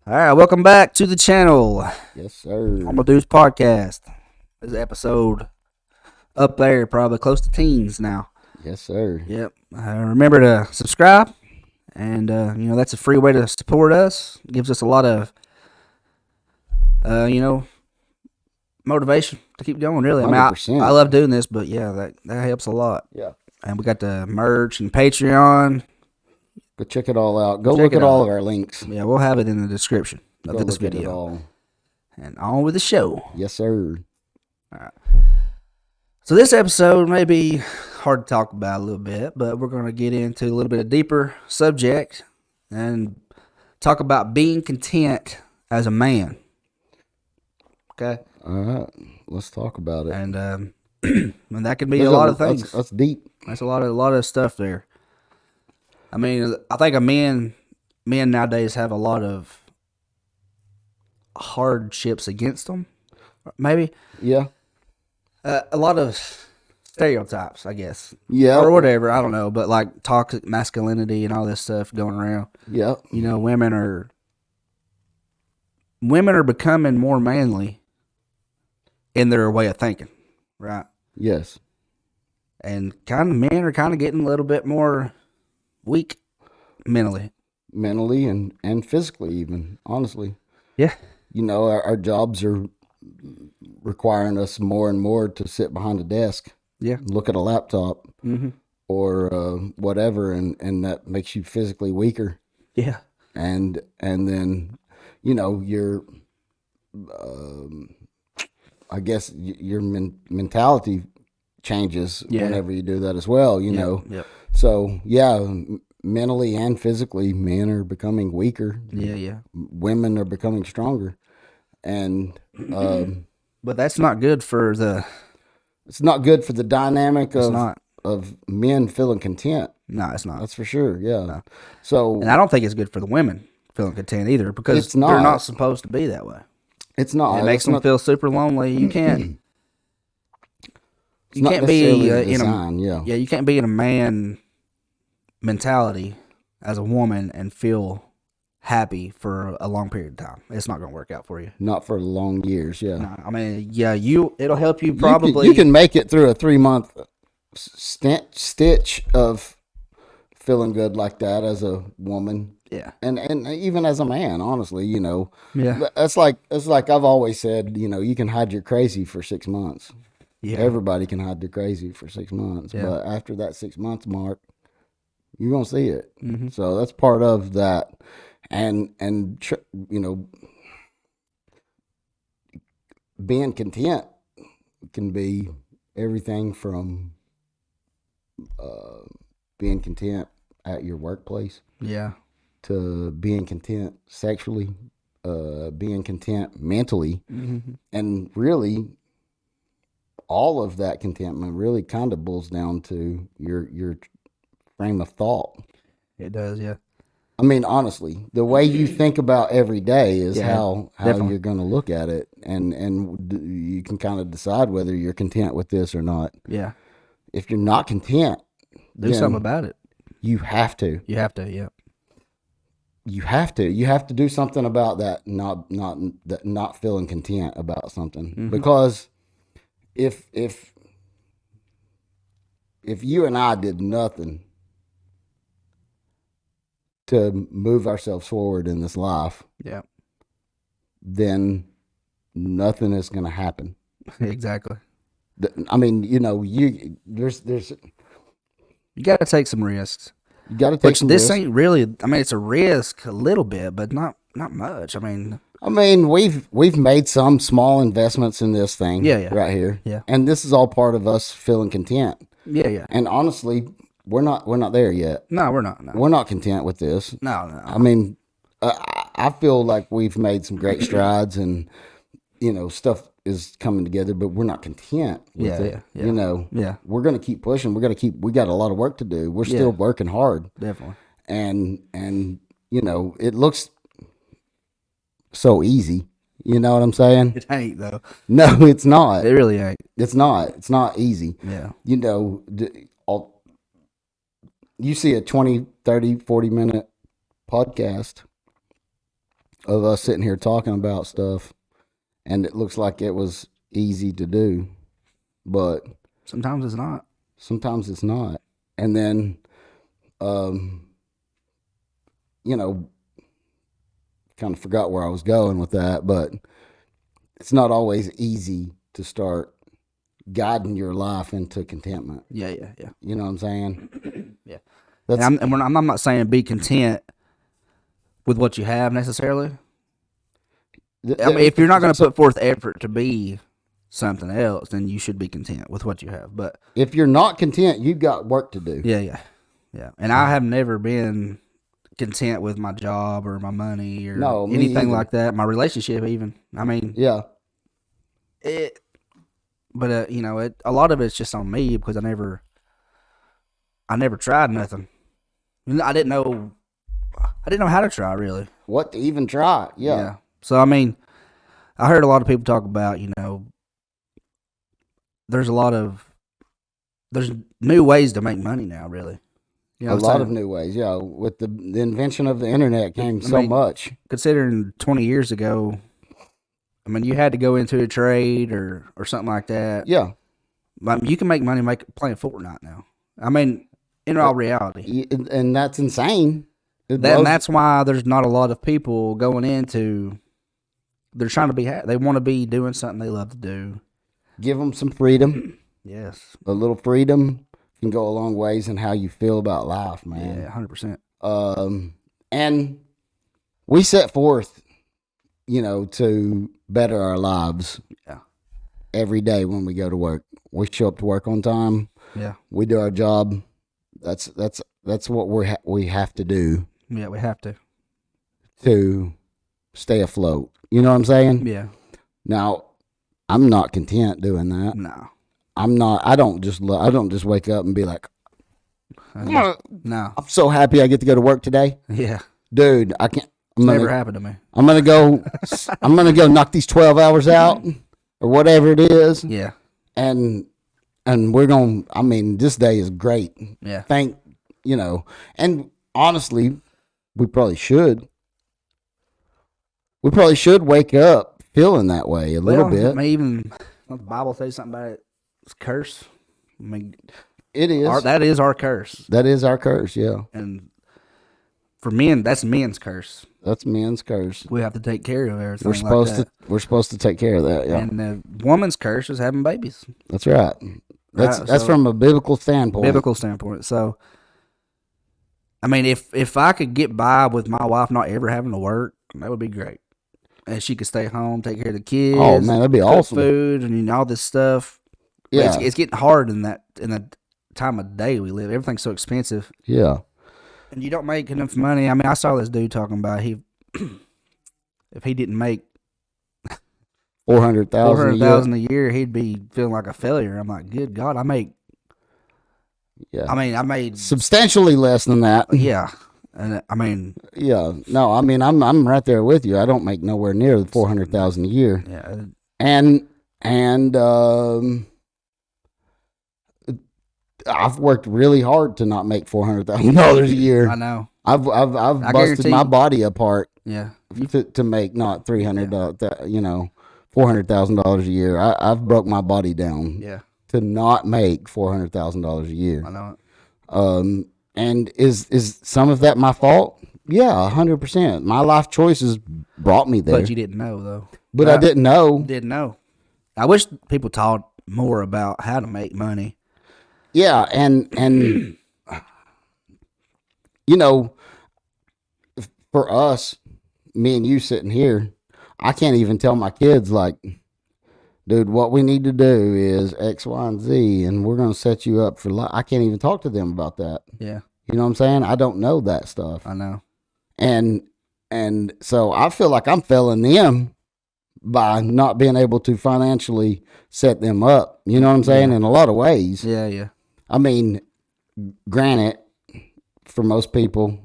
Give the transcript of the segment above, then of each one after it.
All right, welcome back to the channel. Yes, sir. I'm a Dudes Podcast. This is episode up there, probably close to teens now. Yes, sir. Yep. Remember to subscribe, and that's a free way to support us. It gives us a lot of, motivation to keep going. Really, I mean, 100%. I love doing this, but yeah, that helps a lot. Yeah. And we got the merch and Patreon. Go check it all out. Go Check look it at all out. of our links. Yeah, we'll have it in the description Go of this look at it video. all. And on with the show. Yes, sir. So this episode may be hard to talk about a little bit, but we're going to get into a little bit of deeper subject and talk about being content as a man. Okay? All right. Let's talk about it. And and that can be a lot of things. That's deep. That's a lot of stuff there. I mean, I think men nowadays have a lot of hardships against them. Maybe Yeah. a lot of stereotypes, I guess. Yeah. Or whatever, I don't know, but like toxic masculinity and all this stuff going around. Yeah. You know, women are becoming more manly in their way of thinking, right? Yes. And kind of men are kind of getting a little bit more weak mentally. Mentally and physically, even, honestly. Yeah. You know, our jobs are requiring us more and more to sit behind a desk, Yeah. look at a laptop, Mm-hmm. or whatever, and that makes you physically weaker. Yeah. And then, you know, your I guess your mentality changes whenever you do that as well, you know. Yep. So yeah, mentally and physically, men are becoming weaker. Yeah. Women are becoming stronger, and But that's not good for the. it's not good for the dynamic It's not. of men feeling content. No, it's not. That's for sure. Yeah. No. So And I don't think it's good for the women feeling content either, because It's not. they're not supposed to be that way. it's not. It makes it's them not, feel super lonely. You can't. it's You not can't be necessarily the in a design. yeah. You can't be in a man mentality as a woman and feel happy for a long period of time. It's not going to work out for you. Not for long years. Yeah. No, I mean, yeah, it'll help you You probably. you can make it through a 3-month stitch of feeling good like that as a woman, yeah, and even as a man. Honestly, you know, yeah, it's like I've always said. You know, you can hide your crazy for 6 months. yeah. Everybody can hide their crazy for 6 months, Yeah. but after that 6 months mark, you're gonna see it. Mhm. So that's part of that, and you know, being content can be everything from being content at your workplace Yeah, to being content sexually, being content mentally, mm-hmm. and really all of that contentment really kind of boils down to your frame of thought. It does. Yeah, I mean, honestly, the way you think about every day is Yeah, how definitely. you're going to look at it, and you can kind of decide whether you're content with this or not. yeah. If you're not content, Do then something about it. you have to. You have to. Yeah, You have to. You have to do something about that. Not feeling content about something, Mhm. because if you and I did nothing to move ourselves forward in this life, yeah. then nothing is going to happen. Exactly. I mean, you know, there's You got to take some risks. you got to take Which some this risks. ain't really. I mean, it's a risk a little bit, but not much. I mean, I mean, we've made some small investments in this thing, Yeah. right here, Yeah. and this is all part of us feeling content. yeah. And honestly, we're not there yet. No, we're not. No, We're not content with this. no. I mean, I feel like we've made some great strides, and you know, stuff is coming together, but we're not content with Yeah, it. yeah. You know, Yeah, we're going to keep pushing. We got a lot of work to do. We're still working hard, definitely. and you know, it looks so easy. You know what I'm saying? It ain't though. No, it's not. It really ain't. It's not. It's not easy. Yeah. You know, you see a 20, 30, 40 minute podcast of us sitting here talking about stuff, and it looks like it was easy to do, but Sometimes it's not. sometimes it's not. And then, um, you know, kind of forgot where I was going with that, but it's not always easy to start guiding your life into contentment. Yeah. You know what I'm saying? Yeah. That's I'm not saying be content with what you have necessarily. I mean, if you're not going to put forth effort to be something else, then you should be content with what you have. But if you're not content, you've got work to do. yeah. And I have never been content with my job or my money or No, me anything either. like that. My relationship, even. I mean, Yeah. it. But you know, a lot of it's just on me because I never tried nothing. I didn't know how to try really. What to even try? Yeah. So I mean, I heard a lot of people talk about, you know, there's new ways to make money now, really. You know A what I'm lot saying? of new ways. Yeah. With the invention of the internet came I so mean, much. Considering 20 years ago, I mean, you had to go into a trade or something like that. Yeah. You can make money playing Fortnite now. I mean, in all reality. And that's insane. That's why there's not a lot of people going into. They're trying to be. They want to be doing something they love to do. Give them some freedom. Yes. A little freedom can go a long ways in how you feel about life, man. Yeah. 100%. And we set forth, you know, to better our lives. Yeah. Every day when we go to work, we show up to work on time. Yeah. We do our job. That's what we have to do Yeah. We have to. to stay afloat. You know what I'm saying? Yeah. Now, I'm not content doing that. No. I'm not. I don't just wake up and be like, No. I'm so happy I get to go to work today, Yeah. dude. I can't. Never happened to me. I'm gonna go knock these 12 hours out or whatever it is, Yeah. and we're gonna. I mean, this day is great. Yeah. And honestly, we probably should. We probably should wake up feeling that way a little bit. I mean, even the Bible says something about it. It's curse. I mean, It is. that is our curse. That is our curse. Yeah, And for men, that's men's curse. that's men's curse. We have to take care of everything. We're supposed to take care of that. Yeah, And the woman's curse is having babies. that's right. That's Right, so- from a biblical standpoint. Biblical standpoint. So, I mean, if I could get by with my wife not ever having to work, that would be great. And she could stay home, take care of the kids. Oh man, that'd be cook awesome. food and all this stuff. But Yeah, it's getting hard in the time of day we live. Everything's so expensive, yeah. and you don't make enough money. I mean, I saw this dude talking about if he didn't make 400,000 a year, he'd be feeling like a failure. I'm like, good God, I made substantially less than that. yeah, and I mean, Yeah, no, I mean, I'm right there with you. I don't make nowhere near the 400,000 a year, yeah, and I've worked really hard to not make $400,000 a year. I know, I've I busted guarantee my you- body apart yeah, to make not $400,000 a year. I've broke my body down yeah, to not make $400,000 a year. I know it. And is some of that my fault? Yeah, 100%. My life choices brought me there, But you didn't know though. but I didn't know. Didn't know. I wish people taught more about how to make money. Yeah, and you know, for us, me and you sitting here, I can't even tell my kids like, dude, what we need to do is X, Y, and Z, and we're gonna set you up for life. I can't even talk to them about that. Yeah, You know what I'm saying? I don't know that stuff, I know. and so I feel like I'm failing them by not being able to financially set them up. You know what I'm saying? In a lot of ways. Yeah, yeah, I mean, granted, for most people,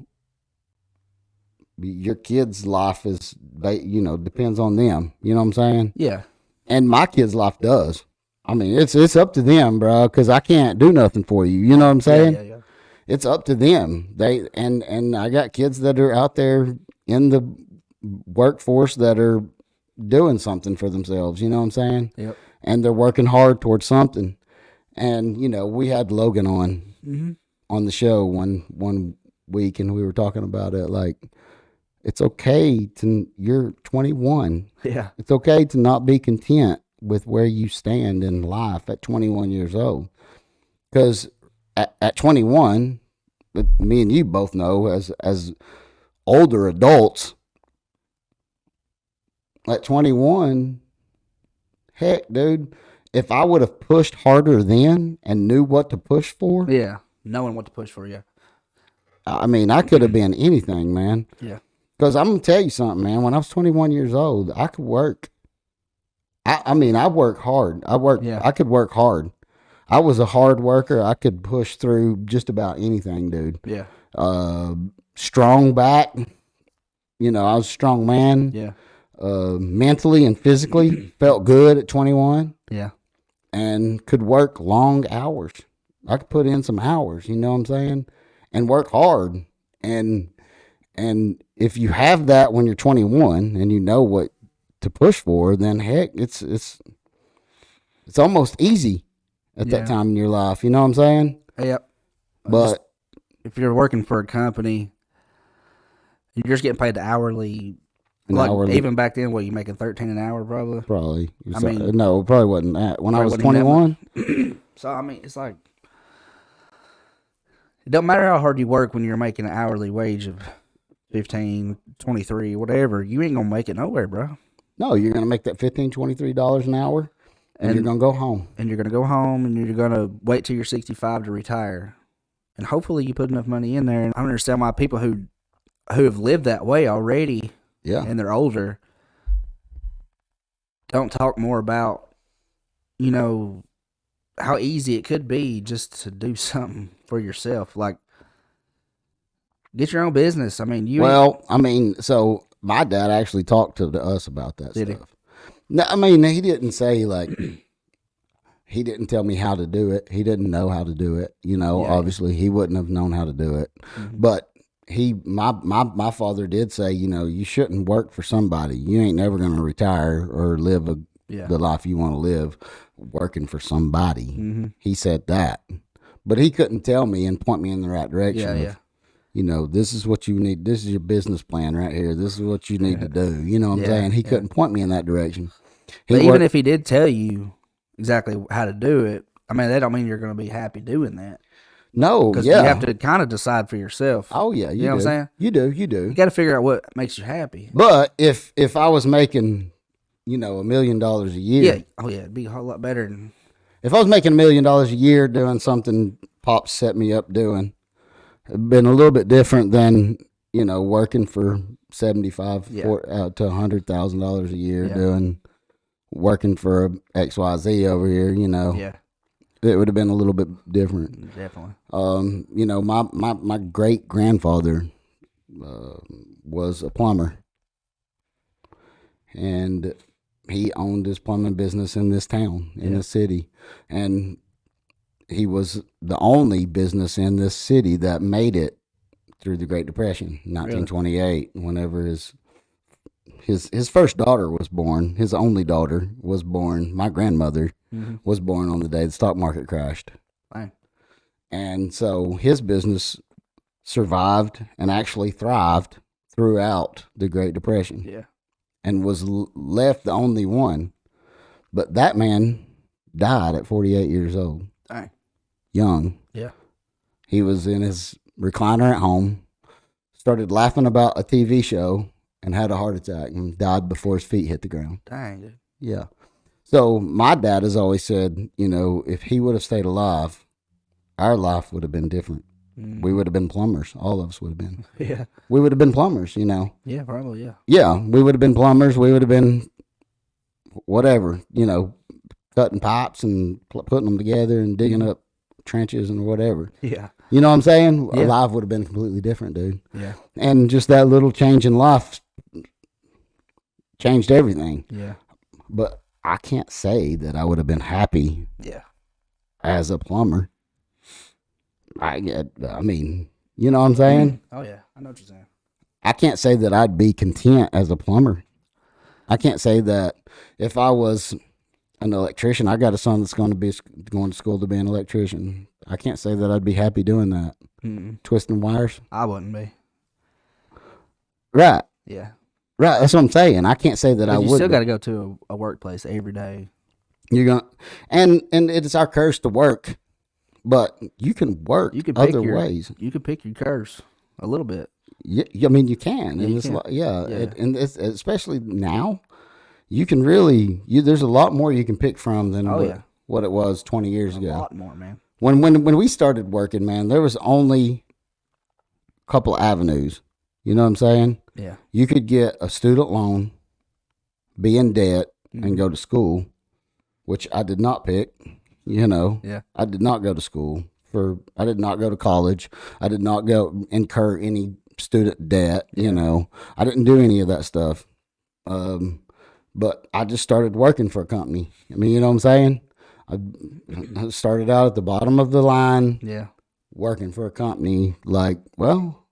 your kid's life is, depends on them. You know what I'm saying? yeah, And my kid's life does. I mean, it's up to them, bro, because I can't do nothing for you. You know what I'm saying? yeah. It's up to them. And I got kids that are out there in the workforce that are doing something for themselves. You know what I'm saying? Yep. And they're working hard towards something. And we had Logan on the show one week, and we were talking about it. Like, it's okay you're 21. Yeah. It's okay to not be content with where you stand in life at 21 years old. Because at 21, me and you both know, as older adults, at 21, heck, dude, if I would have pushed harder then and knew what to push for, Yeah. Knowing what to push for, yeah. I mean, I could have been anything, man. Yeah. Because I'm going to tell you something, man. When I was 21 years old, I could work. I mean, I work hard. I could work hard. I was a hard worker. I could push through just about anything, dude. Yeah. Strong back. I was a strong man. Yeah. Mentally and physically felt good at 21. Yeah. And could work long hours. I could put in some hours, you know what I'm saying? And work hard. And if you have that when you're 21 and you know what to push for, then heck, it's almost easy at that time in your life, you know what I'm saying? Yep. But if you're working for a company, you're just getting paid hourly. Even back then, what, you making $13 an hour probably? Probably. I mean, no, it probably wasn't that. When I was 21. So, I mean, it's like, it don't matter how hard you work when you're making an hourly wage of 15, 23, whatever. You ain't going to make it nowhere, bro. No, you're going to make that $15, $23 an hour, and you're going to go home. And you're going to go home, and you're going to wait till you're 65 to retire. And hopefully you put enough money in there. And I don't understand why people who have lived that way already, and they're older, don't talk more about, how easy it could be just to do something for yourself. Like, get your own business. I mean, so my dad actually talked to us about that Did stuff. No, I mean, he didn't say, like, he didn't tell me how to do it. He didn't know how to do it. Obviously he wouldn't have known how to do it. Mm-hmm. But my father did say, you shouldn't work for somebody. You ain't never going to retire or live the life you want to live working for somebody. Mm-hmm. He said that. But he couldn't tell me and point me in the right direction. This is what you need. This is your business plan right here. This is what you need to do. You know what I'm saying? He couldn't point me in that direction. But even if he did tell you exactly how to do it, I mean, that don't mean you're going to be happy doing that. No, because you have to kind of decide for yourself. Oh, yeah. You know what I'm saying? You do. You got to figure out what makes you happy. But if I was making, $1 million a year. Yeah. Oh, yeah. It'd be a whole lot better than. If I was making $1 million a year doing something Pops set me up doing, it'd been a little bit different than, working for $75,000 to $100,000 a year working for XYZ over here, Yeah. It would have been a little bit different. Definitely. My great grandfather was a plumber, and he owned his plumbing business in this town, in the city, and he was the only business in this city that made it through the Great Depression, 1928, whenever his first daughter was born. His only daughter was born. My grandmother was born on the day the stock market crashed. Fine. And so his business survived and actually thrived throughout the Great Depression. Yeah. And was left the only one. But that man died at 48 years old. Dang. Young. Yeah. He was in his recliner at home, started laughing about a TV show, and had a heart attack and died before his feet hit the ground. Dang, dude. Yeah. So my dad has always said, if he would have stayed alive, our life would have been different. We would have been plumbers. All of us would have been. Yeah. We would have been plumbers, Yeah, probably, yeah. Yeah, we would have been plumbers. We would have been whatever, cutting pipes and putting them together and digging up trenches and whatever. Yeah. You know what I'm saying? Yeah. Life would have been completely different, dude. Yeah. And just that little change in life changed everything. Yeah. But I can't say that I would have been happy as a plumber. I mean, you know what I'm saying? Oh, yeah. I know what you're saying. I can't say that I'd be content as a plumber. I can't say that if I was an electrician, I got a son that's going to school to be an electrician. I can't say that I'd be happy doing that. Twisting wires. I wouldn't be. Right. Yeah. Right. That's what I'm saying. I can't say that I would. You still got to go to a workplace every day. You're going, and it's our curse to work, but you can work other ways. You can pick your curse a little bit. Yeah, I mean you can, Yeah, and you it's can. and it's, especially now, you can really there's a lot more you can pick from than what it was 20 years ago. A lot more, man. When we started working, man, there was only a couple of avenues. You know what I'm saying? Yeah. You could get a student loan, be in debt, and go to school, which I did not pick. You know, I did not go to school I did not go to college. I did not go incur any student debt. You know, I didn't do any of that stuff. But I just started working for a company. I mean, you know what I'm saying? I started out at the bottom of the line. Yeah. Working for a company, like, well,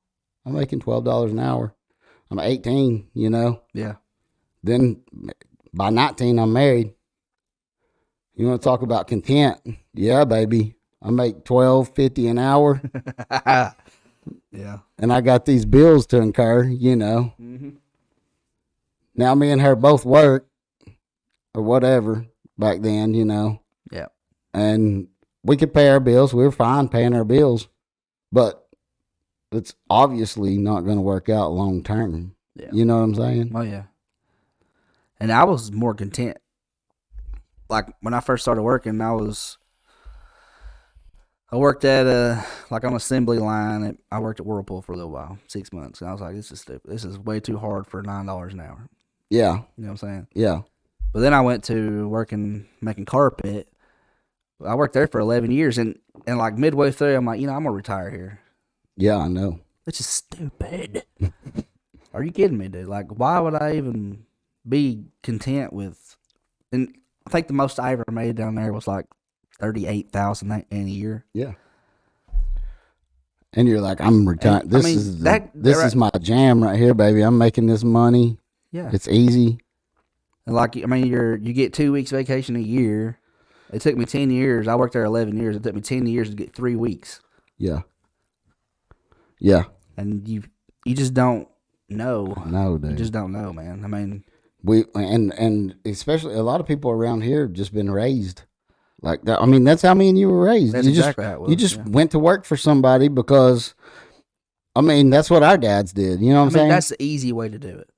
I'm making $12 an hour. I'm 18, you know? Yeah. Then by 19, I'm married. You want to talk about content? Yeah, baby. I make $12.50 an hour. Yeah. And I got these bills to incur, you know. Now me and her both work or whatever back then, you know. Yeah. And we could pay our bills. We were fine paying our bills. But it's obviously not going to work out long term. Yeah. You know what I'm saying? Oh, yeah. And I was more content. Like, when I first started working, I worked at on an assembly line. I worked at Whirlpool for a little while, 6 months. And I was like, this is stupid. This is way too hard for $9 an hour. Yeah. You know what I'm saying? Yeah. But then I went to making carpet. I worked there for 11 years. And like midway through, I'm like, I'm going to retire here. Yeah, I know. This is stupid. Are you kidding me, dude? Like, why would I even be content with... And I think the most I ever made down there was like $38,000 in a year. Yeah. And you're like, I'm retired. This is my jam right here, baby. I'm making this money. Yeah. It's easy. And like, I mean, you get 2 weeks vacation a year. It took me 10 years. I worked there 11 years. It took me 10 years to get 3 weeks. Yeah. Yeah. And you just don't know. No, dude. You just don't know, man. I mean, and especially a lot of people around here have just been raised like that. I mean, that's how me and you were raised. That's exactly how it was. You just went to work for somebody because, I mean, that's what our dads did. You know what I'm saying? That's the easy way to do it.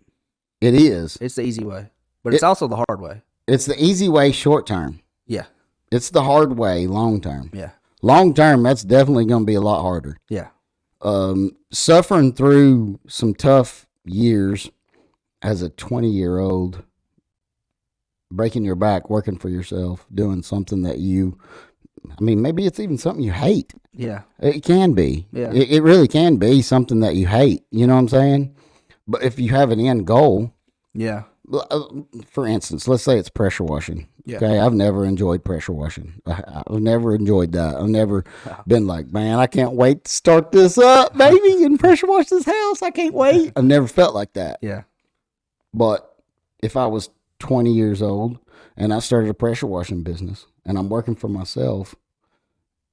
It is. It's the easy way. But it's also the hard way. It's the easy way short term. Yeah. It's the hard way long term. Yeah. Long term, that's definitely going to be a lot harder. Yeah. Suffering through some tough years as a 20-year-old, breaking your back, working for yourself, doing something that maybe it's even something you hate. Yeah. It can be. Yeah. It really can be something that you hate. You know what I'm saying? But if you have an end goal. Yeah. For instance, let's say it's pressure washing. Yeah. Okay, I've never enjoyed pressure washing. I've never enjoyed that. I've never been like, man, I can't wait to start this up, baby, and pressure wash this house. I can't wait. I've never felt like that. Yeah. But if I was 20 years old and I started a pressure washing business and I'm working for myself,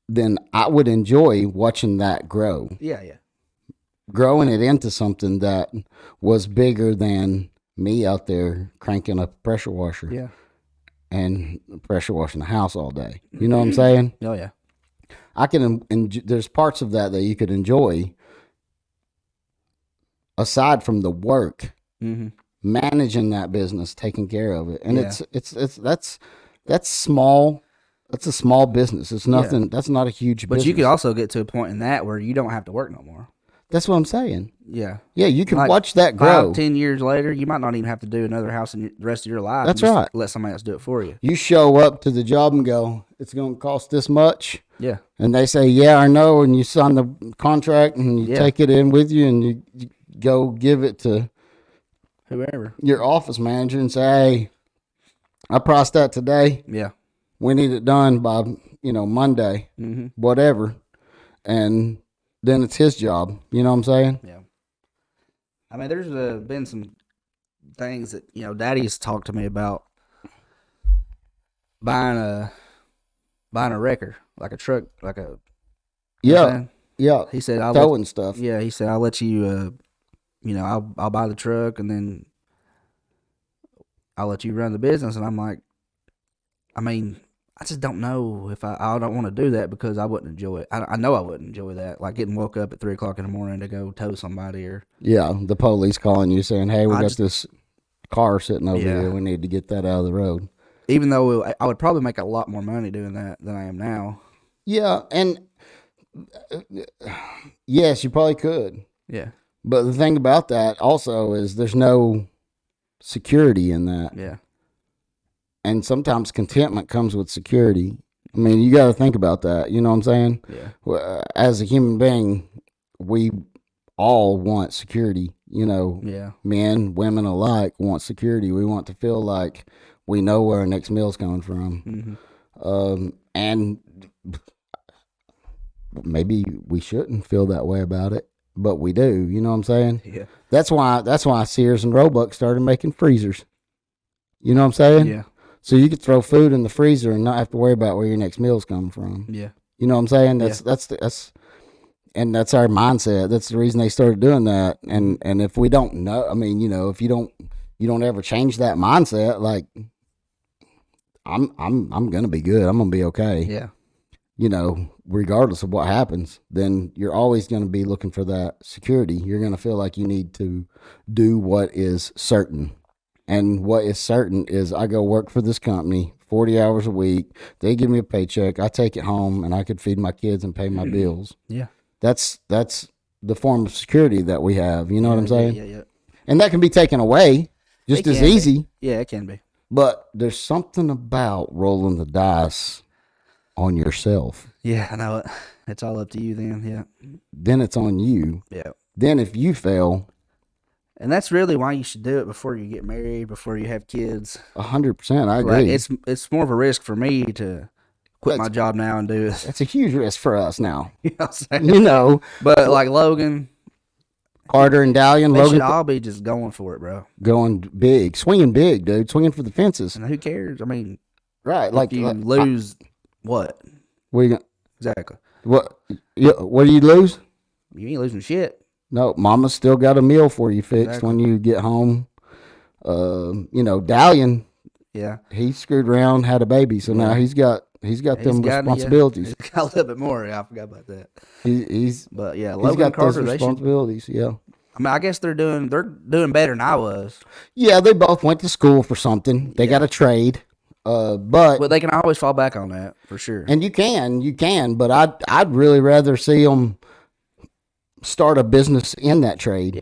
then I would enjoy watching that grow. Yeah, yeah. Growing it into something that was bigger than me out there cranking up a pressure washer. Yeah. And pressure washing the house all day. You know what I'm saying? Oh, yeah. I can, there's parts of that you could enjoy aside from the work, managing that business, taking care of it. And that's small. That's a small business. It's nothing. That's not a huge business. But you could also get to a point in that where you don't have to work no more. That's what I'm saying. Yeah. Yeah, you can Like watch that grow. 5-10 years later, you might not even have to do another house in the rest of your life. That's Just right. Let somebody else do it for you. You show up to the job and go, it's going to cost this much. Yeah. And they say, yeah, I know. And you sign the contract and you take it in with you and you go give it to whoever, your office manager, and say, hey, I priced that today. Yeah. We need it done by, Monday, whatever. And then it's his job. You know what I'm saying? Yeah. I mean, there's been some things that Daddy's talked to me about buying a wrecker, like a truck, like a you know what I'm Yeah, saying? yeah. He said I'll Towing stuff. yeah. He said I'll let you. I'll buy the truck and then I'll let you run the business. And I'm like, I mean, I just don't know if I don't want to do that because I wouldn't enjoy it. I know I wouldn't enjoy that, like getting woke up at 3 o'clock in the morning to go tow somebody or Yeah, the police calling you saying, "Hey, we I got just this car sitting over yeah. here. We need to get that out of the road." Even though I would probably make a lot more money doing that than I am now. Yeah, and yes, you probably could. Yeah, But the thing about that also is there's no security in that. yeah, And sometimes contentment comes with security. I mean, you got to think about that. You know what I'm saying? yeah, As a human being, we all want security. yeah, Men, women alike want security. We want to feel like we know where our next meal's coming from. And maybe we shouldn't feel that way about it, but we do. You know what I'm saying? yeah, That's why Sears and Roebuck started making freezers. You know what I'm saying? yeah, So you could throw food in the freezer and not have to worry about where your next meal's coming from. yeah, You know what I'm saying? That's our mindset. That's the reason they started doing that. And if we don't know, I mean, if you don't ever change that mindset, like I'm gonna be good. I'm gonna be okay. yeah, Regardless of what happens, then you're always gonna be looking for that security. You're gonna feel like you need to do what is certain. And what is certain is I go work for this company 40 hours a week. They give me a paycheck. I take it home and I could feed my kids and pay my bills. yeah. That's the form of security that we have. You know what I'm saying? Yeah. And that can be taken away just It as can be. easy. Yeah, it can be. But there's something about rolling the dice on yourself. Yeah, I know it. It's all up to you then. Yeah, Then it's on you. yeah. Then if you fail, And that's really why you should do it before you get married, before you have kids. 100%, I agree. Like it's more of a risk for me to quit my That's- job now and do this. That's a huge risk for us now. You know what I'm saying? But like Logan, Carter and Dalian, they should Logan all be just going for it, bro. going big, swinging big, dude, swinging for the fences. And who cares? I mean, Right, like if you lose what what? exactly? What? Yeah, what do you lose? You ain't losing shit. No, Mama's still got a meal for you fixed Exactly. when you get home. Dalian, Yeah, he screwed around, had a baby, so now he's got them He's got- yeah, responsibilities. he's got a little bit more. Yeah, I forgot about that. He's But yeah, he's Logan got and Carter, those they should. responsibilities. Yeah, I mean, I guess they're doing better than I was. yeah. They both went to school for something. They got a trade, but But they can always fall back on that for sure. and you can, but I'd really rather see them start a business in that trade.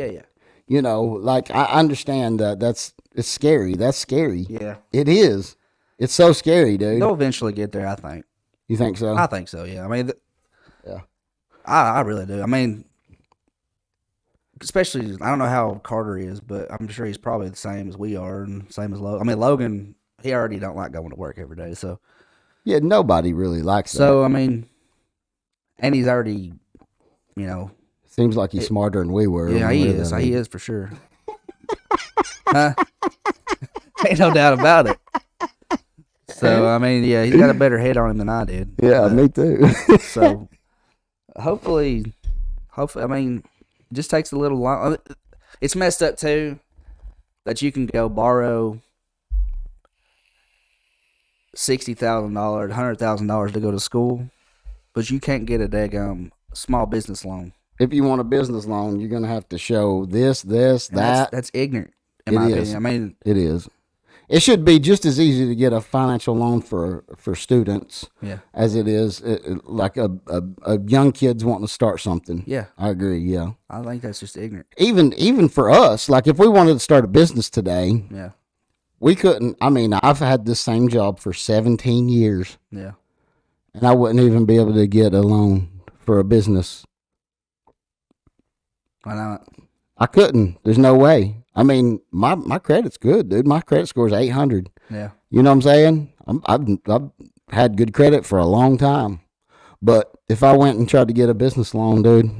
Yeah, Like I understand that it's scary. That's scary. yeah. It is. It's so scary, dude. They'll eventually get there. I think. You think so? I think so. Yeah. I mean, Yeah. I really do. I mean, especially I don't know how Carter is, but I'm sure he's probably the same as we are, and same as Logan. I mean, Logan, he already don't like going to work every day, so Yeah, nobody really likes that. I mean, and he's already, you know, Seems like he's smarter than we were. yeah, when we he were is. that He age. is for sure. Huh? Ain't no doubt about it. So I mean, yeah, he's got a better head on him than I did. Yeah, But- me too. So hopefully, I mean, it just takes a little long. It's messed up too that you can go borrow $60,000, $100,000 to go to school, but you can't get a daggum small business loan. If you want a business loan, you're gonna have to show this, And that. that's ignorant in It my is. opinion. I mean, It is. It should be just as easy to get a financial loan for students yeah, as it is like a young kid's wanting to start something. yeah. I agree. Yeah. I think that's just ignorant. Even for us, like if we wanted to start a business today, Yeah, we couldn't. I mean, I've had this same job for 17 years, yeah, and I wouldn't even be able to get a loan for a business. why not? I couldn't. There's no way. I mean, my credit's good, dude. My credit score is 800. Yeah, You know what I'm saying? I've had good credit for a long time, but if I went and tried to get a business loan, dude,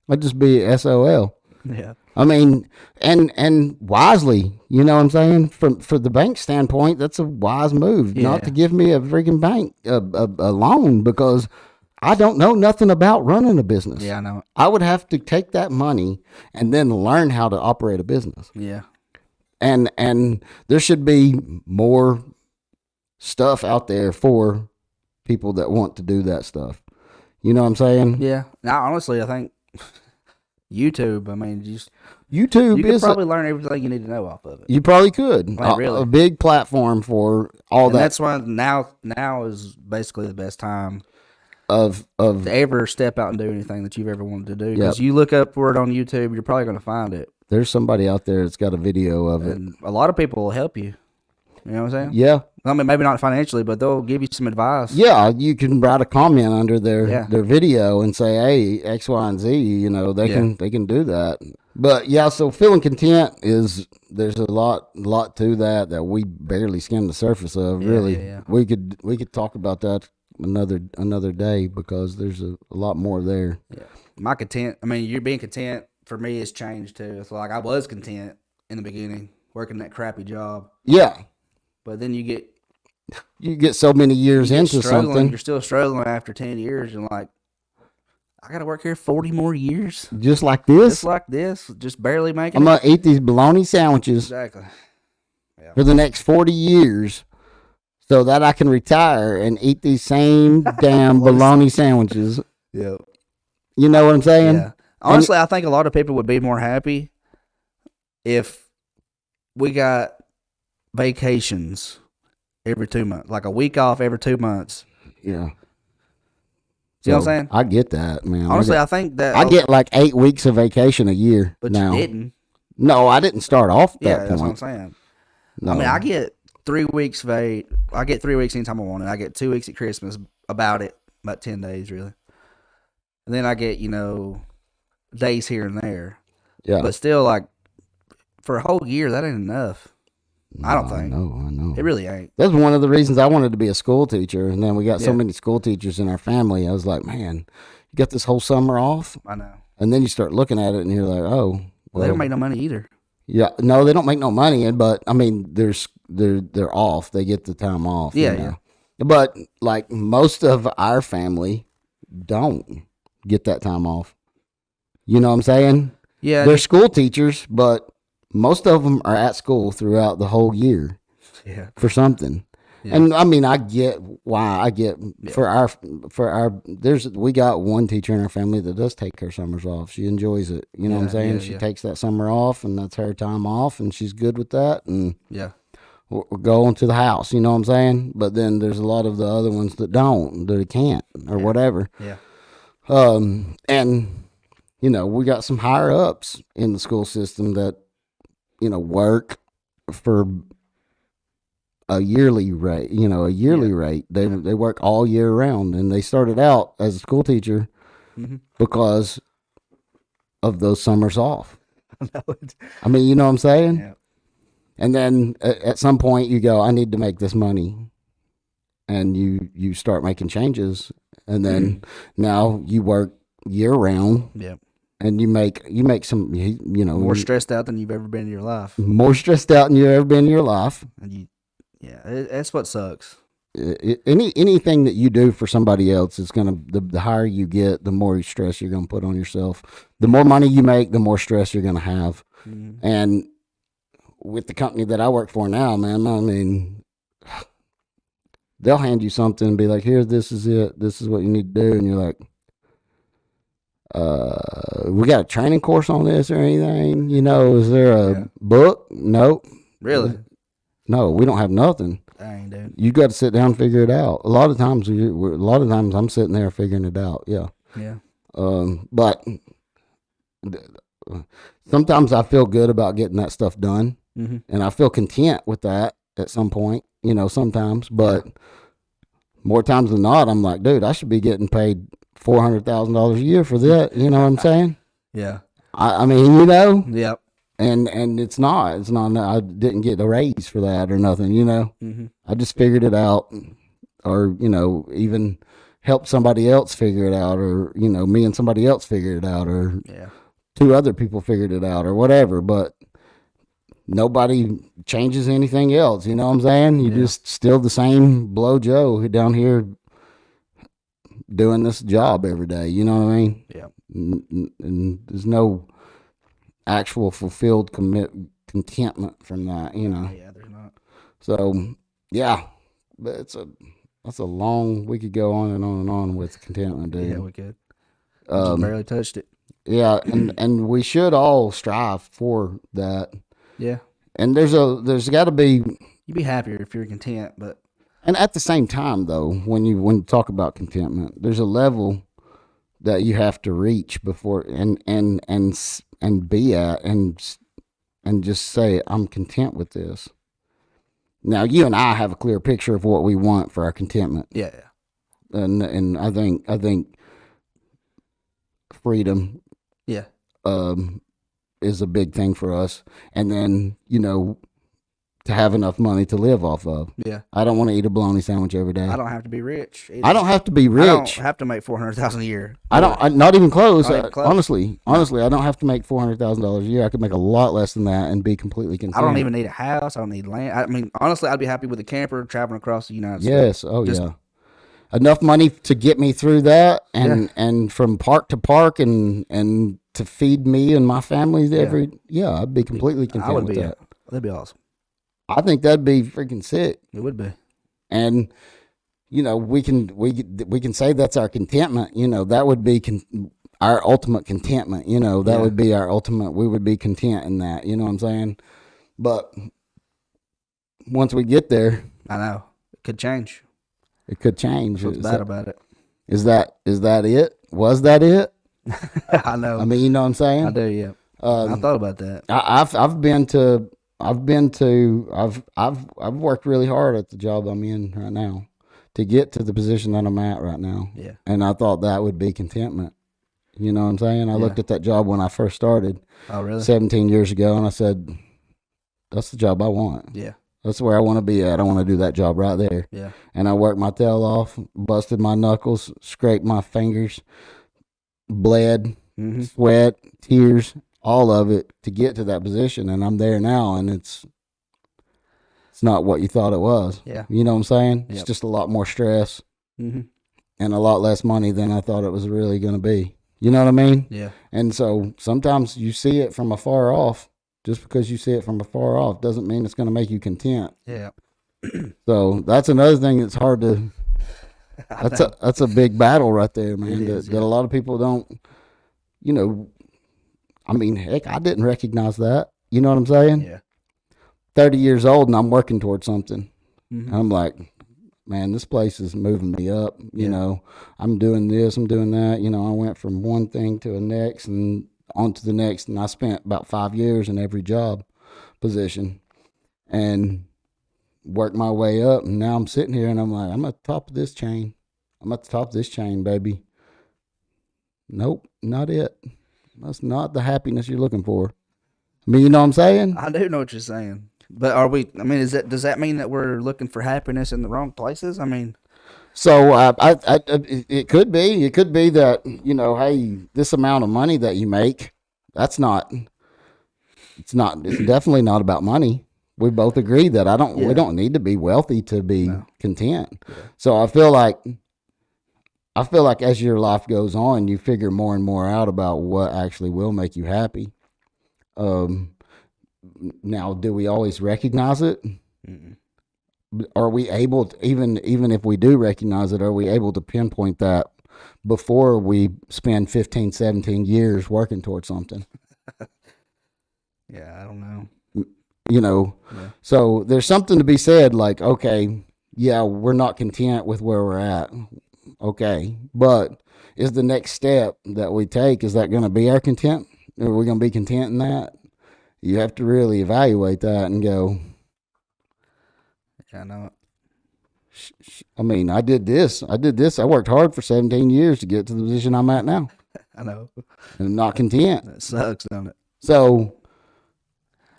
I'd just be SOL. yeah, I mean, and wisely, you know what I'm saying? For the bank standpoint, that's a wise move, not to give me a freaking bank a loan, because I don't know nothing about running a business. Yeah, I know. I would have to take that money and then learn how to operate a business. Yeah. And there should be more stuff out there for people that want to do that stuff. You know what I'm saying? Yeah. Now, honestly, I think YouTube. I mean, YouTube you could is probably learn everything you need to know off of it. you probably could. Like, really. A big platform for all And that. that's why now is basically the best time of to ever step out and do anything that you've ever wanted to do. Because you look up for it on YouTube, you're probably going to find it. There's somebody out there that's got a video of it. And a lot of people will help you. You know what I'm saying? Yeah. I mean, maybe not financially, but they'll give you some advice. Yeah, you can write a comment under their video and say, "Hey, X, Y, and Z." You know, they can do that. But yeah, so feeling content there's a lot to that we barely skim the surface of. Really, we could talk about that another day, because there's a lot more there. Yeah, my content. I mean, you're being content for me has changed too. It's like I was content in the beginning working that crappy job. Yeah, but then you get so many years into something. You're still struggling after 10 years. You're like, I got to work here 40 more years. Just like this? Just barely making I'm going to eat these bologna sandwiches. Exactly. Yeah. For the next 40 years, so that I can retire and eat these same damn bologna sandwiches. Yeah. You know what I'm saying? Yeah. Honestly, I think a lot of people would be more happy if we got vacations every 2 months, like a week off every 2 months. Yeah. See what I'm saying? I get that, man. Honestly, I think that I get like 8 weeks of vacation a year. But now. You didn't. No, I didn't start off at that point. That's what I'm saying. No. I mean, I get 3 weeks I get 3 weeks anytime I want it. I get 2 weeks at Christmas, about 10 days really. And then I get, days here and there. Yeah. But still, like, for a whole year, that ain't enough. I don't think. I know. It really ain't. That's one of the reasons I wanted to be a school teacher. And then we got so many school teachers in our family. I was like, man, you got this whole summer off? I know. And then you start looking at it and you're like, oh. Well, they don't make no money either. Yeah. No, they don't make no money. But, I mean, they're off. They get the time off. Yeah, you know? But, like, most of our family don't get that time off. You know what I'm saying? Yeah. They're school teachers, but most of them are at school throughout the whole year. Yeah. For something. Yeah. And I mean, I get why. We got one teacher in our family that does take her summers off. She enjoys it. You know what I'm saying? Yeah, she takes that summer off, and that's her time off, and she's good with that. And we'll go on to the house. You know what I'm saying? But then there's a lot of the other ones that don't, that can't, or whatever. Yeah. And we got some higher ups in the school system that work for a yearly rate, rate. They work all year round, and they started out as a school teacher because of those summers off. I mean, you know what I'm saying? Yeah. And then at some point you go, I need to make this money. And you start making changes, and then now you work year round. Yeah. And you make some, more stressed out than you've ever been in your life. More stressed out than you've ever been in your life. And that's what sucks. Anything that you do for somebody else is the higher you get, the more stress you're gonna put on yourself. The more money you make, the more stress you're gonna have. Mm-hmm. And with the company that I work for now, man, I mean, they'll hand you something and be like, "Here, this is it. This is what you need to do," and you're like, we got a training course on this or anything? Is there a book? Nope. Really? No, we don't have nothing. Dang, dude. You got to sit down and figure it out. A lot of times I'm sitting there figuring it out. Yeah. Yeah. But sometimes I feel good about getting that stuff done, and I feel content with that at some point. Sometimes, but more times than not, I'm like, dude, I should be getting paid $400,000 a year for that. You know what I'm saying? Yeah. I mean, Yep. And it's not, I didn't get a raise for that or nothing, I just figured it out, or, even help somebody else figure it out, or, me and somebody else figure it out, or two other people figured it out or whatever, but nobody changes anything else. You know what I'm saying? You just still the same blow Joe who down here doing this job every day. You know what I mean? Yeah. And there's no actual fulfilled contentment from that, you know. Yeah, there's not. So yeah, but that's a long. We could go on and on and on with contentment, dude. Yeah, we could. Just barely touched it. Yeah, and we should all strive for that. Yeah. And there's got to be. You'd be happier if you're content, but And at the same time, though, when you talk about contentment, there's a level that you have to reach before and be at and just say, I'm content with this. Now, you and I have a clear picture of what we want for our contentment, yeah. and I think freedom Yeah. is a big thing for us, and then to have enough money to live off of. Yeah. I don't want to eat a bologna sandwich every day. I don't have to be rich. I don't have to be rich. I don't have to make $400,000 a year. Not even close. Not even close. Honestly, I don't have to make $400,000 a year. I could make a lot less than that and be completely content. I don't even need a house. I don't need land. I mean, honestly, I'd be happy with a camper traveling across the United States. Yes. Oh, yeah. Enough money to get me through that, and from park to park, and to feed me and my family I'd be completely content with that. That'd be awesome. I think that'd be freaking sick. It would be. And we can say that's our contentment. That would be our ultimate contentment. That would be our ultimate. We would be content in that. You know what I'm saying? But once we get there, I know it could change. It could change. What's bad about it? Is that it? Was that it? I know. I mean, you know what I'm saying? I do. Yeah. I thought about that. I've worked really hard at the job I'm in right now to get to the position that I'm at right now. Yeah. And I thought that would be contentment. You know what I'm saying? I looked at that job when I first started. Oh, really? 17 years ago, and I said, that's the job I want. Yeah. That's where I want to be at. I want to do that job right there. Yeah. And I worked my tail off, busted my knuckles, scraped my fingers, bled, sweat, tears, all of it to get to that position. And I'm there now, and it's not what you thought it was. Yeah. You know what I'm saying? Yep. It's just a lot more stress Mm-hmm. and a lot less money than I thought it was really going to be. You know what I mean? Yeah. And so sometimes you see it from afar off. Just because you see it from afar off doesn't mean it's going to make you content. Yeah. So that's another thing that's hard to. That's a big battle right there, man. That a lot of people don't. I mean, heck, I didn't recognize that. You know what I'm saying? Yeah. 30 years old and I'm working towards something. Mm-hmm. And I'm like, man, this place is moving me up. You know, I'm doing this, I'm doing that. I went from one thing to the next and on to the next. And I spent about 5 years in every job position and worked my way up. And now I'm sitting here and I'm like, I'm at the top of this chain. I'm at the top of this chain, baby. Nope, not it. That's not the happiness you're looking for. I mean, you know what I'm saying? I do know what you're saying. But are we, I mean, does that mean that we're looking for happiness in the wrong places? I mean, so it could be that, hey, this amount of money that you make, it's definitely not about money. We both agree that we don't need to be wealthy to be content. Yeah. So I feel like as your life goes on, you figure more and more out about what actually will make you happy. Now, do we always recognize it? Mm-mm. Are we able to, even if we do recognize it, are we able to pinpoint that before we spend 15, 17 years working towards something? Yeah, I don't know. So there's something to be said like, okay, yeah, we're not content with where we're at. Okay, but is the next step that we take, is that going to be our content? Are we going to be content in that? You have to really evaluate that and go, yeah, I know. I mean, I did this. I worked hard for 17 years to get to the position I'm at now. I know. And I'm not content. That sucks, don't it? So,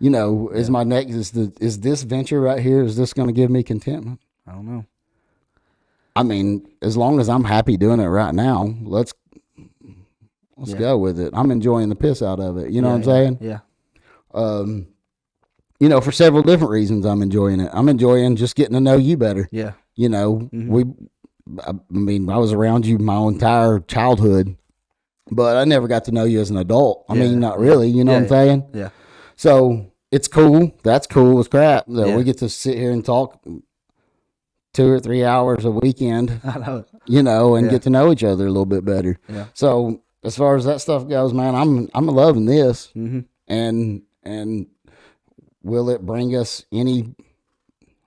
is my next, is this venture right here, is this going to give me contentment? I don't know. I mean, as long as I'm happy doing it right now, Let's Yeah. go with it. I'm enjoying the piss out of it. You know what I'm saying? Yeah. You know, for several different reasons, I'm enjoying it. I'm enjoying just getting to know you better. Yeah. You know, Mhm. I mean, I was around you my entire childhood, but I never got to know you as an adult. I mean, not really. You know what I'm saying? Yeah. So it's cool. That's cool as crap that Yeah. we get to sit here and talk 2 or 3 hours a weekend, I know. you know, and Yeah. get to know each other a little bit better. Yeah. So as far as that stuff goes, man, I'm loving this. Mhm. And will it bring us any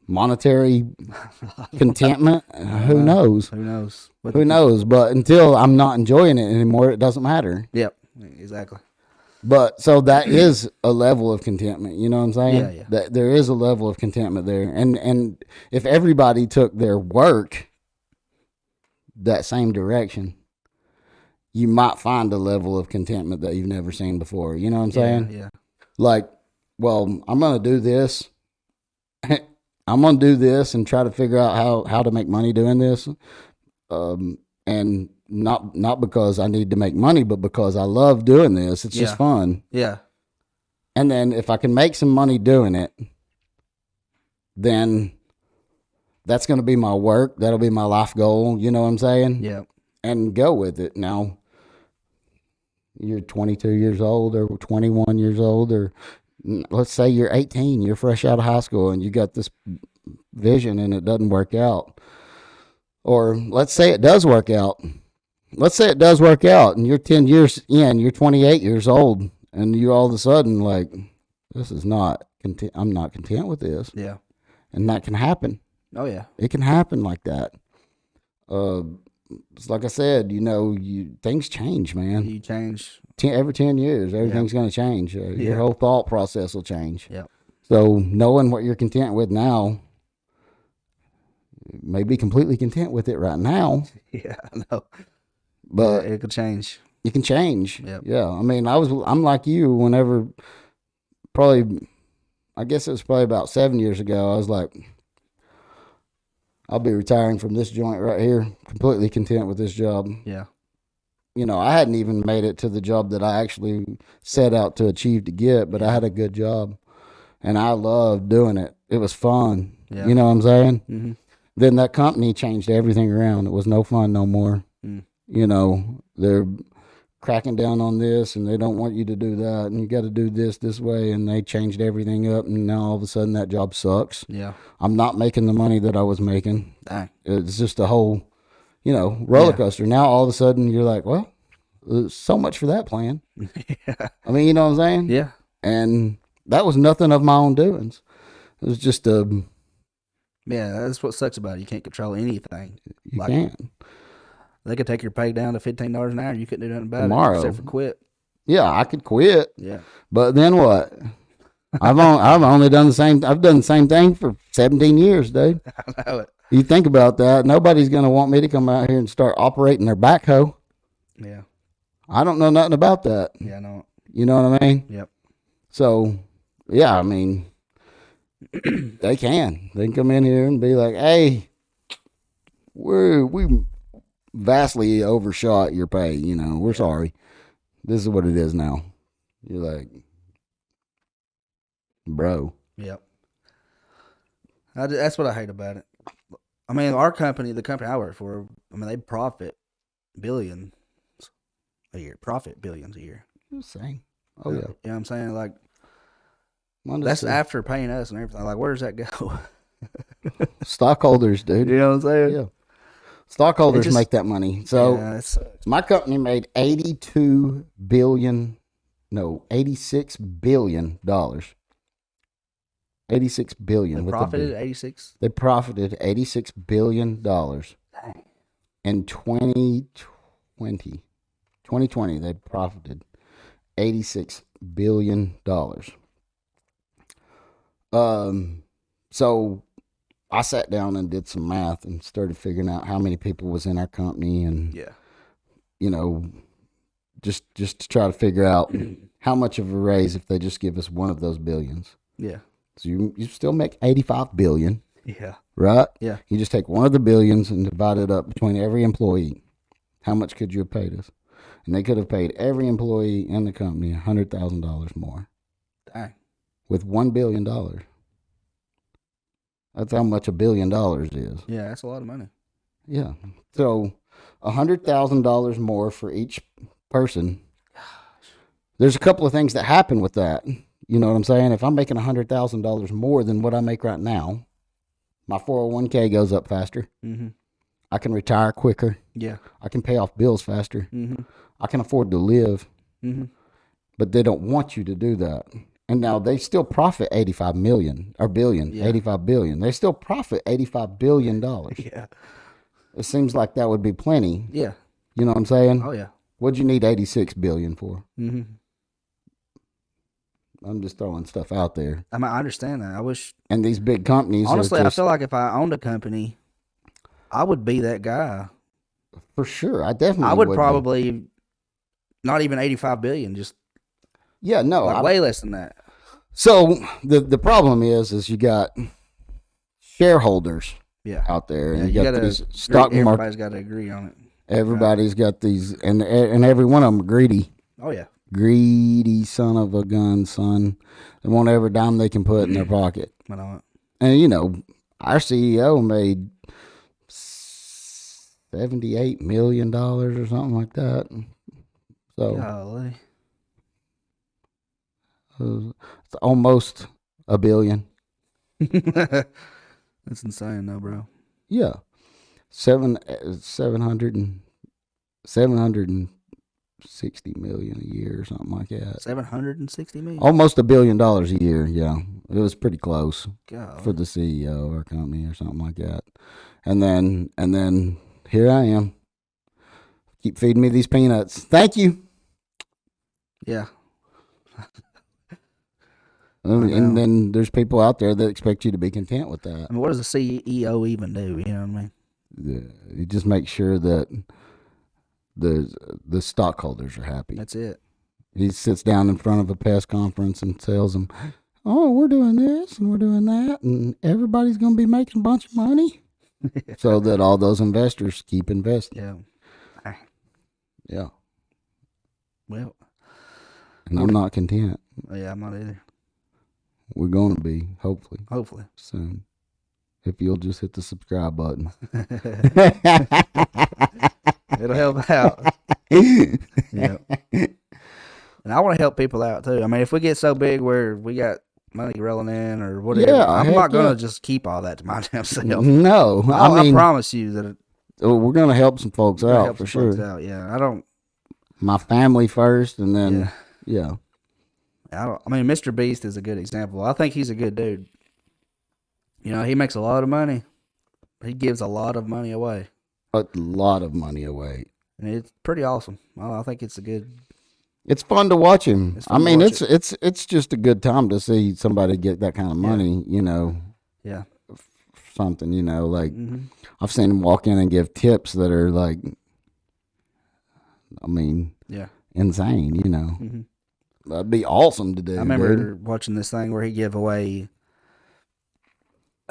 monetary contentment? Who knows? Who knows? Who knows? But until I'm not enjoying it anymore, it doesn't matter. Yep. Exactly. But so that is a level of contentment. You know what I'm saying? Yeah, yeah. That there is a level of contentment there. And if everybody took their work that same direction, you might find a level of contentment that you've never seen before. You know what I'm saying? Yeah. Like, well, I'm going to do this. I'm going to do this and try to figure out how to make money doing this. And not because I need to make money, but because I love doing this. It's just fun. Yeah. And then if I can make some money doing it, then that's going to be my work. That'll be my life goal. You know what I'm saying? Yeah. And go with it. Now, you're 22 years old or 21 years old, or let's say you're 18, you're fresh out of high school and you got this vision and it doesn't work out. Or let's say it does work out. Let's say it does work out and you're 10 years in, you're 28 years old, and you all of a sudden like, this is not content. I'm not content with this. Yeah. And that can happen. Oh yeah. It can happen like that. It's like I said, you know, things change, man. You change. Every 10 years, everything's going to change. Your whole thought process will change. Yeah. So knowing what you're content with now, may be completely content with it right now, Yeah. I know. but It could change. it can change. Yep. Yeah. I mean, I'm like you whenever I guess it was probably about 7 years ago. I was like, I'll be retiring from this joint right here, completely content with this job. Yeah. You know, I hadn't even made it to the job that I actually set out to achieve to get, but I had a good job and I loved doing it. It was fun. Yeah. You know what I'm saying? Mhm. Then that company changed everything around. It was no fun no more. Mm. You know, they're cracking down on this and they don't want you to do that and you got to do this way, and they changed everything up, and now all of a sudden that job sucks. Yeah. I'm not making the money that I was making. Dang. It's just a whole, you know, roller coaster. Now all of a sudden you're like, well, so much for that plan. Yeah. I mean, you know what I'm saying? Yeah. And that was nothing of my own doings. It was just you Yeah. That's what sucks about it. You can't control anything. Like, can't. They could take your pay down to $15 an hour. You couldn't do nothing about Tomorrow. it except for quit. Yeah, I could quit, Yeah. but then what? I've only done the same. I've done the same thing for 17 years, dude. I know it. You think about that. Nobody's going to want me to come out here and start operating their backhoe. Yeah. I don't know nothing about that. Yeah. I know. You know what I mean? Yep. So, yeah, I mean, they can come in here and be like, hey, we vastly overshot your pay. You know, we're sorry. This is what it is now. You're like, bro. Yep. That's what I hate about it. I mean, our company, the company I work for, I mean, they profit billions a year. Profit billions a year. Just saying. Oh, yeah. You know what I'm saying? Like, that's Understood. after paying us and everything. Like, where does that go? Stockholders, dude. You know what I'm saying? Yeah. Stockholders just- make that money. So Yeah, it sucks. my company made $86 billion. $86 billion. They with the profited B. at 86. They profited $86 billion Dang. in 2020. 2020, they profited $86 billion. So I sat down and did some math and started figuring out how many people was in our company, and Yeah. you know, just to try to figure out how much of a raise if they just give us one of those billions. Yeah. So you still make 85 billion, Yeah. right? Yeah. You just take one of the billions and divide it up between every employee. How much could you have paid us? and they could have paid every employee in the company $100,000 more Dang. with $1 billion. That's how much $1 billion is. Yeah, that's a lot of money. Yeah. So $100,000 more for each person. There's a couple of things that happen with that. You know what I'm saying? If I'm making $100,000 more than what I make right now, my 401k goes up faster. Mm-hmm. I can retire quicker. Yeah. I can pay off bills faster. Mm-hmm. I can afford to live. Mm-hmm. But they don't want you to do that. And now they still profit 85 million or billion, Yeah. 85 billion. They still profit $85 billion. Yeah. It seems like that would be plenty. Yeah. You know what I'm saying? Oh yeah. What'd you need 86 billion for? Mm-hmm. I'm just throwing stuff out there. I mean, I understand that. I wish. And these big companies Honestly, are I just, feel like if I owned a company, I would be that guy. for sure. I definitely I would be. probably not even 85 billion, just Yeah, no. like way less than that. So the problem is you got shareholders Yeah. out there, Yeah, and you you got gotta these stock market. Everybody's got to agree on it. Everybody's got these, and every one of them are greedy. Oh yeah. Greedy son of a gun, son. They want every dime they can put in their pocket. I know And you know, our CEO made $78 million or something like that. So Golly. it's almost $1 billion. That's insane, though, bro. Yeah, 760 million a year or something like that. 760 million. Almost $1 billion a year. Yeah, it was pretty close God. for the CEO of our company or something like that. And then here I am. Keep feeding me these peanuts. Thank you. Yeah. And then there's people out there that expect you to be content with that. I mean, what does a CEO even do? You know what I mean? You just make sure that the stockholders are happy. That's it. He sits down in front of a press conference and tells them, "Oh, we're doing this and we're doing that, and everybody's going to be making a bunch of money," so that all those investors keep investing. Yeah. Yeah, Well, and I'm not content. yeah, I'm not either. We're going to be, hopefully, Hopefully. soon. If you'll just hit the subscribe button. It'll help out. Yeah. And I want to help people out too. I mean, if we get so big where we got money rolling in or whatever, Yeah, I'm heck not going to yeah. just keep all that to my damn self. No, I mean, promise you that we're going to help some folks it'll out help for some folks sure. out. Yeah, I don't. My family first, and then Yeah. yeah. I mean, Mr. Beast is a good example. I think he's a good dude. You know, he makes a lot of money. He gives a lot of money away, A lot of money away. and it's pretty awesome. I think it's a good. It's fun to watch him. It's I fun to mean, watch it's just a good time to see somebody get that kind of money. You know, Yeah. something. You know, like Mm-hmm. I've seen him walk in and give tips that are like, I mean, Yeah. insane. You know, Mm-hmm. that'd be awesome to do. I remember dude. watching this thing where he gave away.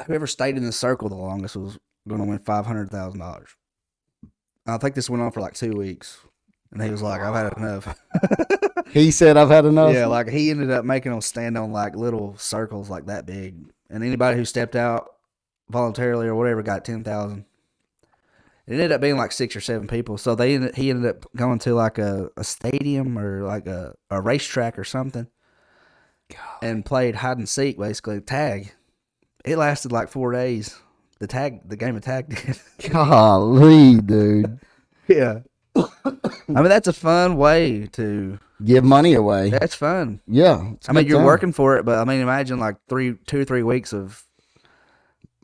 Whoever stayed in the circle the longest was going to win $500,000. I think this went on for like 2 weeks, and he was like, "I've had enough." He said, "I've had enough." Yeah, like he ended up making them stand on like little circles like that big, and anybody who stepped out voluntarily or whatever got 10,000. It ended up being like 6 or 7 people, so he ended up going to like a stadium or like a racetrack or something, and played hide and seek, basically tag. It lasted like 4 days. The game of tag did. Golly, dude. Yeah. I mean, that's a fun way to. Give money away. That's fun. Yeah. it's a I mean, good you're time. working for it, but I mean, imagine like 2 or 3 weeks of.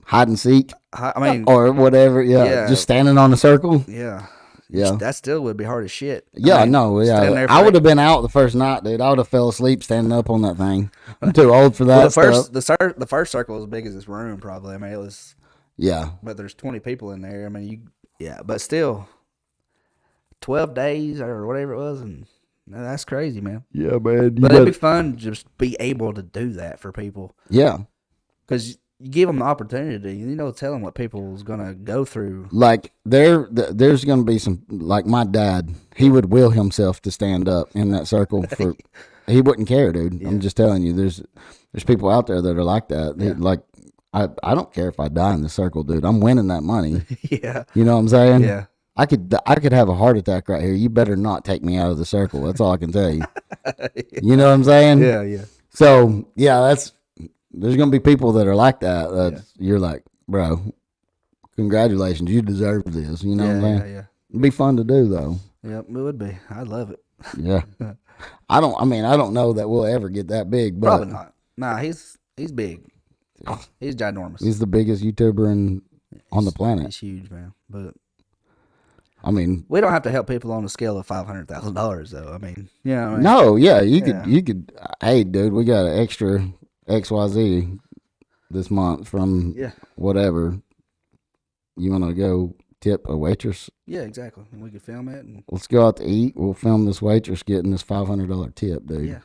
Hide and seek I mean, or whatever. Yeah. Yeah. Just standing on a circle. yeah, Yeah. that still would be hard as shit. I Yeah, mean, no, standing yeah. there I for would have been out the first night, dude. I would have fell asleep standing up on that thing. I'm too old for that Well, stuff. the first circle was as big as this room, probably. I mean, it was, Yeah. but there's 20 people in there. I mean, but still, 12 days or whatever it was, and that's crazy, man. Yeah, man. But it'd be fun to just be able to do that for people. Yeah. Because you give them the opportunity. Tell them what people's gonna go through. Like there's going to be some, like my dad, he would will himself to stand up in that circle for. He wouldn't care, dude. Yeah. I'm just telling you. There's people out there that are like that. Yeah. Like I don't care if I die in the circle, dude. I'm winning that money. Yeah, You know what I'm saying? yeah, I could have a heart attack right here. You better not take me out of the circle. That's all I can tell you. You know what I'm saying? yeah, yeah. So yeah, there's gonna be people that are like that. You're like, bro, congratulations, you deserve this. You know what I'm saying? Yeah. It'd be fun to do though. Yep, it would be. I'd love it. Yeah. I don't know that we'll ever get that big, but Probably not. Nah, he's big. He's ginormous. he's the biggest YouTuber on the planet. He's huge, man. But I mean, we don't have to help people on a scale of $500,000, though. I mean, no, yeah, Yeah. you could. Hey, dude, we got an extra XYZ this month from Yeah, whatever. You want to go tip a waitress? yeah, exactly. And we could film it. And Let's go out to eat. We'll film this waitress getting this $500 tip, dude. yeah,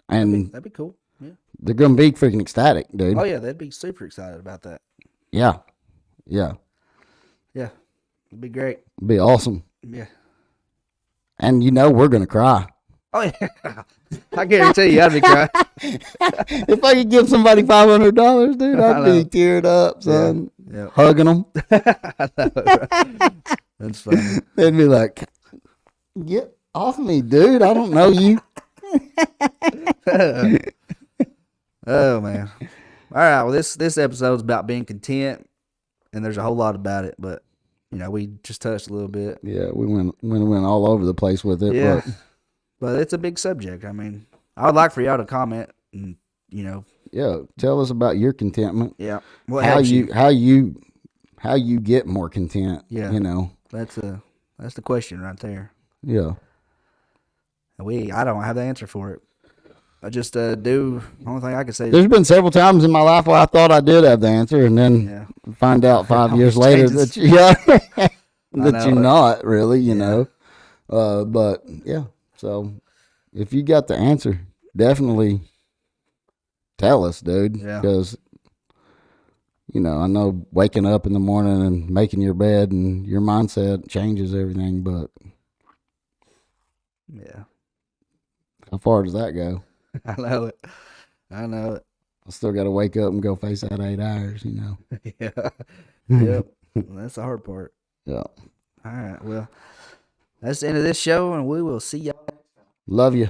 And that'd be cool. Yeah. they're gonna be freaking ecstatic, dude. Oh yeah, they'd be super excited about that. Yeah, yeah, Yeah, it'd be great. it'd be awesome. Yeah. And we're gonna cry. Oh yeah, I guarantee you, I'd be crying. If I could give somebody $500, dude, I I'd know. be teared up, son, Yeah, hugging them. I know, right? That's funny. They'd be like, "Get off me, dude! I don't know you." Oh man. All right. Well, this episode's about being content, and there's a whole lot about it, but we just touched a little bit. Yeah, we went all over the place with it. Yeah. But But it's a big subject. I mean, I would like for y'all to comment, and yeah, tell us about your contentment. yeah, what How helps you get more content. Yeah. That's the question right there. Yeah. I don't have the answer for it. I just do. The only thing I can say is There's been several times in my life where I thought I did have the answer, and then yeah. find out 5 Always years later changes. that know. you're not really, you Yeah. know. But yeah, so if you got the answer, definitely tell us, dude. Yeah. Because I know waking up in the morning and making your bed and your mindset changes everything. But Yeah. how far does that go? I know it. I know I still got to wake up and go face that 8 hours. it. Yeah. Yep. That's the hard part. Yeah. All right. Well, that's the end of this show, and we will see y'all. Love you.